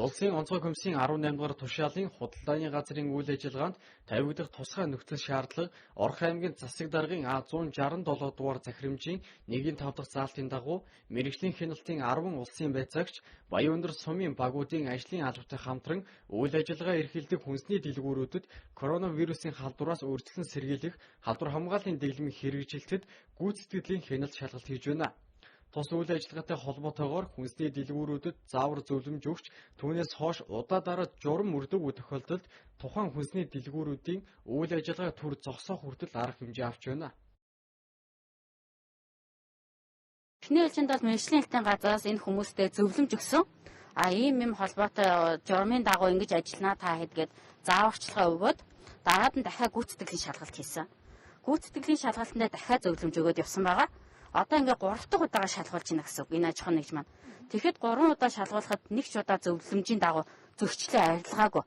Улсын онцгой комиссийн 18 дугаар тушаалын худалдааны газрын үйл ажиллагаанд тавигдах тусгай нөхцөл шаардлага Орох аймгийн засаг даргын А167 дугаар захирамжийн 1-5 дахь заалтын дагуу мэргэжлийн хяналтын 10 улсын байцаагч Баян-Өндөр сумын багуудын ажлын албатай хамтран үйл ажиллагаа эрхэлдэг хүнсний дэлгүүрүүдэд коронавирусын халдвараас үргэлжлэн сэргийлэх халдвар хамгааллын дэглэмийг хэрэгжилтэд гүйцэтгэлийн хяналт шалгалт хийж байна. Тус үйл ажиллагаатай холбоотойгоор хүнсний дэлгүүрүүдэд заавар зөвлөмж өгч түүнээс хойш удаа дараа журам мөрдөггүй тохиолдолд тухайн хүнсний дэлгүүрүүдийн үйл ажиллагаа түр зогсоох хүртэл арга хэмжээ авч байна. Эхний ээлжинд бол мэргэжлийн хэлтийн газраас энэ хүмүүстээ зөвлөмж өгсөн. Ийм холбоотой журмын дагуу ингэж ажиллана та гэдгээд зааварчилгаа өгөөд дараад нь дахиад гүйцэтгэлийн шалгалт хийсэн. Гүйцэтгэлийн шалгалтанд дахиад зөвлөмж өгөөд явсан байгаа. Одоо ингээ 3 дахь удаага шалгуулж байна гэсэн үг. Энэ аж ахуйн нэгж маань. Тэгэхэд 3 удаа шалгуулахад нэг ч удаа зөвлөмжийн дагуу зөрчлөө арилгаагүй.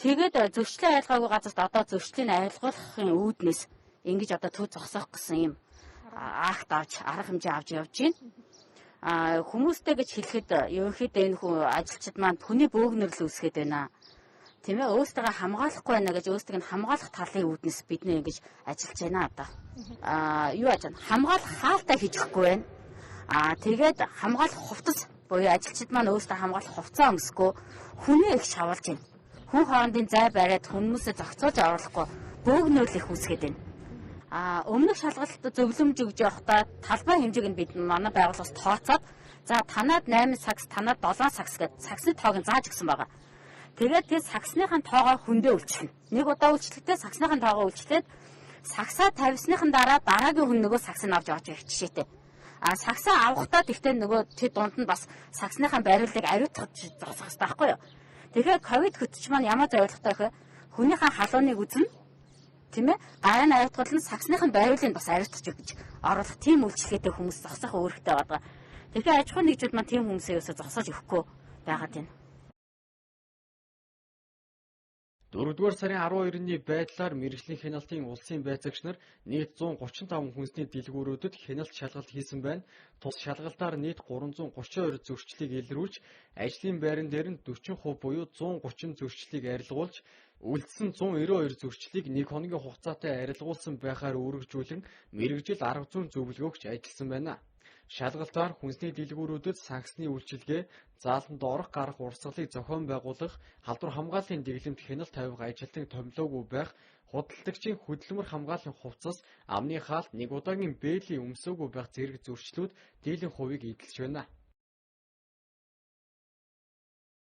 Тэгээд зөрчлөө арилгаагүй газарт одоо зөрчлийг арилгуулахын үүднээс ингэж одоо төв зогсоох гэсэн юм акт авч арга хэмжээ авч явж байна. Хүмүүстэй гэж хэлэхэд ерөнхийдөө энэ хүн ажилчид маань хүний бөөгнөрл үүсгээд байна. Тийм ээ, өөрсдөө хамгаалахгүй байна гэж өөрсдөө нь хамгаалах талын үүднээс бид нэ ингэж ажиллаж байна одоо. Юу яаж вэ? Хамгаалах хаалтаа хийж өгөхгүй байна. Тэгээд хамгаалах хувцас буюу ажилчид маань өөрсдөө хамгаалах хувцас өмсөхгүй хүний их шавуулж байна. Хүн хоорондын зай бариад хүмүүсээ зохицуулж оруулахгүй бөөгнөрл их үүсгээд байна. Өмнөх шалгалтад зөвлөмж өгж явахдаа талбай хэмжээг нь бид манай байгууллагаас тооцоод за танаад 8 сакс, танаад 7 сакс гэдэг саксны тоог нь зааж өгсөн байгаа. Тэгээд тэр саксныхын тоогоо хөндөө үйлчлэнэ. Нэг удаа үйлчлэхдээ саксныхын тоогоо үйлчлээд саксаа тавьсныхын дараа дараагийн хүн нөгөө саксыг авч явж байх жишээтэй. Саксаа авахдаа тэгтээ нөгөө тэр дунд нь бас саксныхын бариулыг ариутгах хэрэгтэй байхгүй юу? Тэгэхээр ковид хөтч маань ямар зорилготой вэ? Хүнийхээ халууныг үзнэ. Тийм ээ? Гарын ариутгал нь саксныхын бариулыг бас ариутгаж өгч оруулах тийм үйлчлэгээтэй хүмүүс зогсоох үүрэгтэй байдаг. Тэгэхээр аж ахуйн нэгжүүд маань тийм хүмүүсээ өсө зогсоож өгөхгүй байгаад байна. 4-р сарын 12-ны байдлаар мэргэжлийн хяналтын улсын байцаагч нар нийт 135 хүнсний дэлгүүрүүдэд хяналт шалгалт хийсэн байна. Тус шалгалтаар нийт 332 зөрчлийг илрүүлж, ажлын байран дээр нь 40% буюу 130 зөрчлийг арилгуулж, үлдсэн 192 зөрчлийг 1 хоногийн хугацаатай арилгуулсан байхаар үүргэжүүлэн мэргэжил арга зүйн зөвлөгөө өгч ажилласан байна. Шалгалтаар хүнсний дэлгүүрүүдэд саксны үйлчилгээ, заалтанд орох гарах урсгалыг зохион байгуулах, халдвар хамгааллын дэглэмт хяналт тавих ажилтныг томилоогүй байх, худалдагчийн хөдөлмөр хамгааллын хувцас, амны хаалт, нэг удаагийн бээлийн өмсөөгүй байх зэрэг зөрчлүүд дийлэн хувийг эдэлж байна.